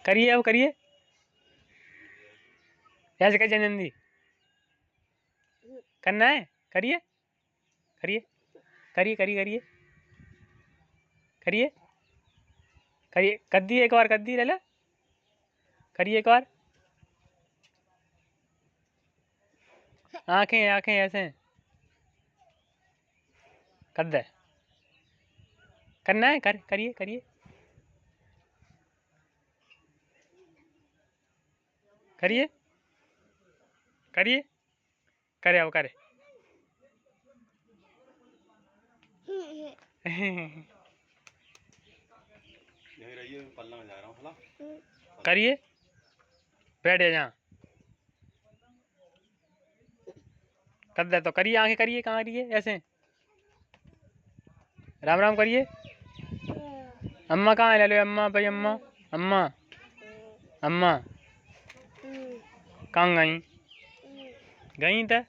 करिए अब करिए ऐसे कैसे जल्दी करना है। करिए करिए करिए करिए करिए करिए करिए कर दी एक बार कर दी ले ला करिए एक बार आंखें आंखें ऐसे कर दे करना है करिए करिए करिए करिए करे अब करे करिए बैठे जहाँ कर दे तो करिए आंखें करिए कहाँ करिए ऐसे राम राम करिए अम्मा कहाँ है ले लो अम्मा भाई अम्मा अम्मा अम्मा कहाँ गई गई तो